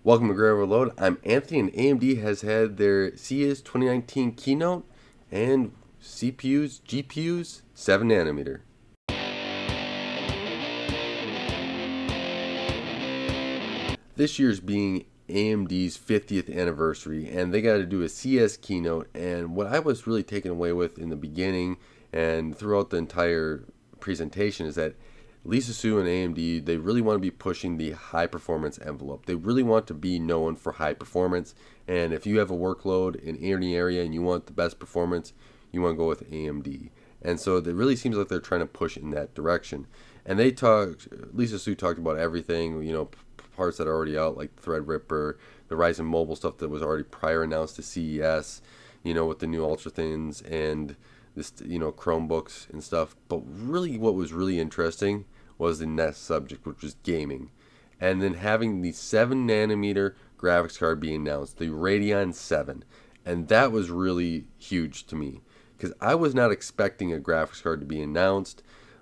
Welcome to Great Overload. I'm Anthony, and AMD has had their CES 2019 keynote and CPUs, GPUs, 7 nanometer. This year's being AMD's 50th anniversary, and they got to do a CES keynote. And what I was really taken away with in the beginning and throughout the entire presentation is that Lisa Su and AMD, they really want to be pushing the high performance envelope. They really want to be known for high performance. And if you have a workload in any area and you want the best performance, you want to go with AMD. And so it really seems like they're trying to push in that direction. And Lisa Su talked about everything, parts that are already out, like Threadripper, the Ryzen mobile stuff that was already prior announced to CES, with the new Ultra Thins and this, Chromebooks and stuff. But really what was really interesting was the next subject, which was gaming. And then having the 7 nanometer graphics card being announced, the Radeon 7. And that was really huge to me because I was not expecting a graphics card to be announced.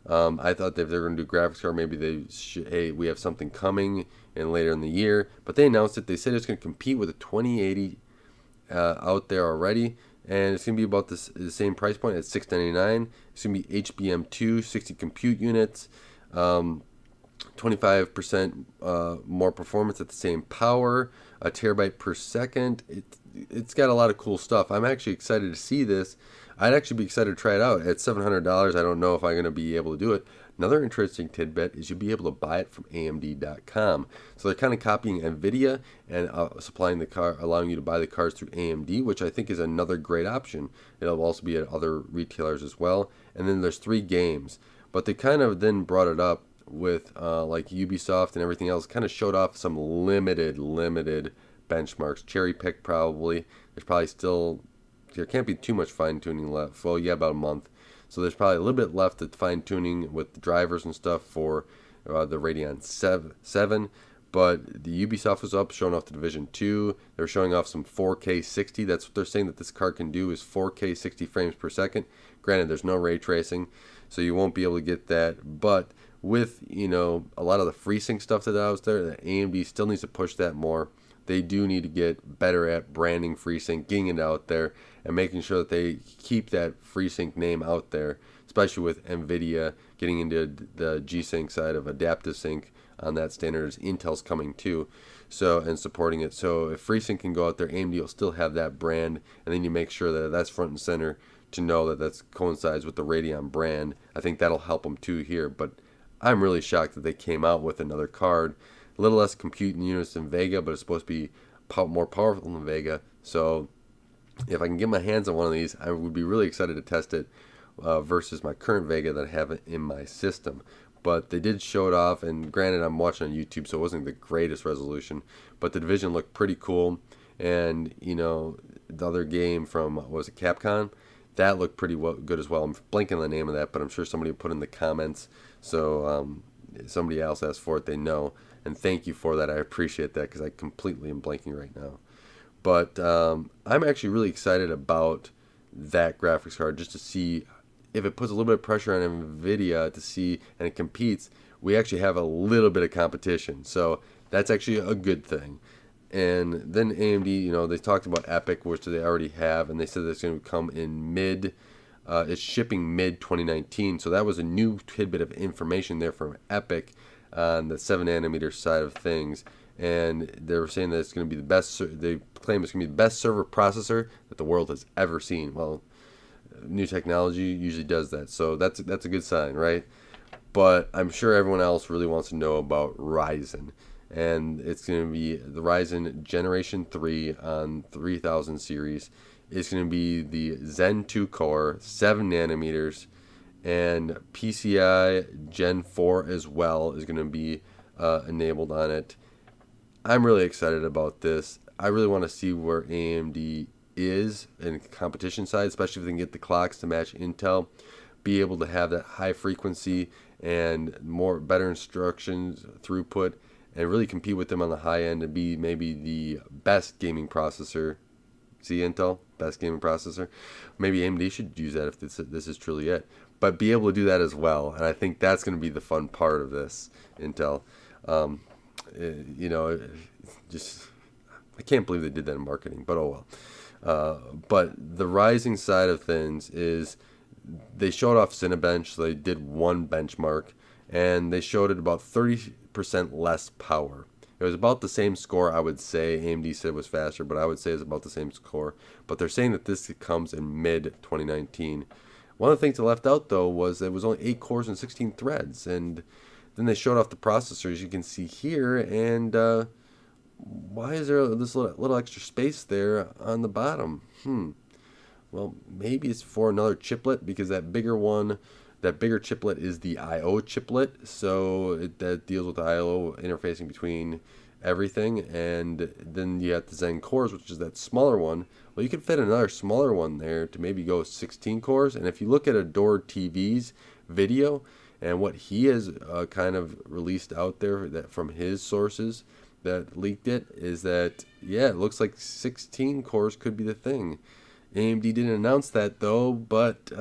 I thought that if they're going to do graphics card, maybe hey, we have something coming and later in the year. But they announced it. They said it's going to compete with a 2080 out there already. And it's going to be about the same price point at $699. It's going to be HBM2, 60 compute units, 25% more performance at the same power, a terabyte per second. It's got a lot of cool stuff. I'm actually excited to see this. I'd actually be excited to try it out. At $700, I don't know if I'm going to be able to do it. Another interesting tidbit is you'll be able to buy it from AMD.com. So they're kind of copying NVIDIA and supplying the car, allowing you to buy the cars through AMD, which I think is another great option. It'll also be at other retailers as well. And then there's 3 games. But they kind of then brought it up with like Ubisoft and everything else, kind of showed off some limited benchmarks. Cherry picked probably. There can't be too much fine tuning left. Well, yeah, about a month. So there's probably a little bit left of fine tuning with the drivers and stuff for the Radeon 7. But the Ubisoft was up, showing off the Division 2. They're showing off some 4K 60. That's what they're saying that this card can do is 4K 60 frames per second. Granted, there's no ray tracing, so you won't be able to get that. But with, a lot of the FreeSync stuff that was there, that AMD still needs to push that more. They do need to get better at branding FreeSync, getting it out there, and making sure that they keep that FreeSync name out there, especially with NVIDIA getting into the G-Sync side of adaptive sync on that standard as Intel's coming too, and supporting it. So if FreeSync can go out there, AMD will still have that brand, and then you make sure that that's front and center to know that that coincides with the Radeon brand. I think that'll help them too here, but I'm really shocked that they came out with another card. A little less compute units than Vega, but it's supposed to be more powerful than Vega. So if I can get my hands on one of these, I would be really excited to test it versus my current Vega that I have in my system. But they did show it off, and granted, I'm watching on YouTube, so it wasn't the greatest resolution. But the Division looked pretty cool, and the other game from Capcom, that looked pretty good as well. I'm blanking on the name of that, but I'm sure somebody will put in the comments. So somebody else asked for it, they know. And thank you for that. I appreciate that because I completely am blanking right now. But I'm actually really excited about that graphics card just to see if it puts a little bit of pressure on NVIDIA to see and it competes. We actually have a little bit of competition. So that's actually a good thing. And then AMD, they talked about Epic, which they already have, and they said it's going to come in it's shipping mid 2019. So that was a new tidbit of information there from Epic on the 7 nanometer side of things, and they were saying that it's going to be the best. They claim it's going to be the best server processor that the world has ever seen. Well, new technology usually does that, so that's a good sign, right? But I'm sure everyone else really wants to know about Ryzen, and it's going to be the Ryzen Generation 3 on 3000 series. It's going to be the Zen 2 core, 7 nanometers. And PCI Gen 4 as well is going to be enabled on it. I'm really excited about this. I really want to see where AMD is in the competition side, especially if they can get the clocks to match Intel, be able to have that high frequency and better instructions, throughput, and really compete with them on the high end and be maybe the best gaming processor. See, Intel, best gaming processor. Maybe AMD should use that if this is truly it. But be able to do that as well. And I think that's going to be the fun part of this, Intel. Just can't believe they did that in marketing, but oh well. But the rising side of things is they showed off Cinebench. So they did one benchmark, and they showed it about 30% less power. It was about the same score, I would say. AMD said it was faster, but I would say it's about the same score. But they're saying that this comes in mid-2019. One of the things they left out, though, was it was only 8 cores and 16 threads. And then they showed off the processors you can see here. And why is there this little extra space there on the bottom? Well, maybe it's for another chiplet, because that bigger chiplet is the I/O chiplet, so that deals with the I/O interfacing between everything. And then you have the Zen cores, which is that smaller one. Well, you could fit another smaller one there to maybe go 16 cores. And if you look at Adored TV's video and what he has kind of released out there that from his sources that leaked it, is that, yeah, it looks like 16 cores could be the thing. AMD didn't announce that, though, but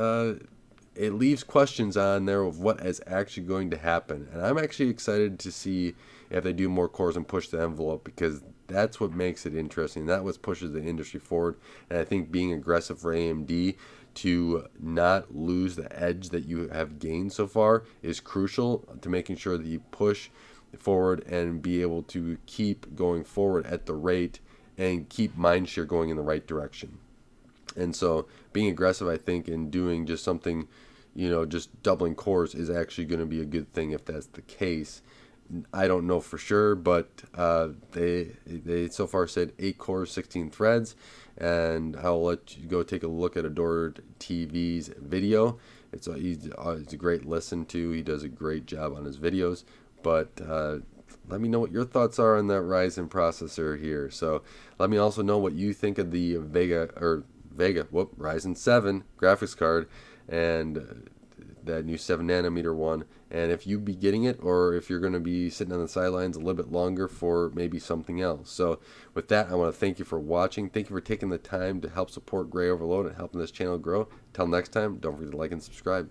it leaves questions on there of what is actually going to happen. And I'm actually excited to see if they do more cores and push the envelope, because that's what makes it interesting. That's what pushes the industry forward. And I think being aggressive for AMD to not lose the edge that you have gained so far is crucial to making sure that you push forward and be able to keep going forward at the rate and keep mindshare going in the right direction. And so being aggressive, I think, in doing just something, just doubling cores is actually going to be a good thing if that's the case. I don't know for sure, but they so far said 8 cores, 16 threads. And I'll let you go take a look at Adored TV's video. He's a great listen to. He does a great job on his videos. But let me know what your thoughts are on that Ryzen processor here. So let me also know what you think of the Ryzen 7 graphics card and that new 7nm one, and if you be getting it, or if you're going to be sitting on the sidelines a little bit longer for maybe something else. So with that, I want to thank you for watching. Thank you for taking the time to help support Gray Overload and helping this channel grow. Until next time, don't forget to like and subscribe.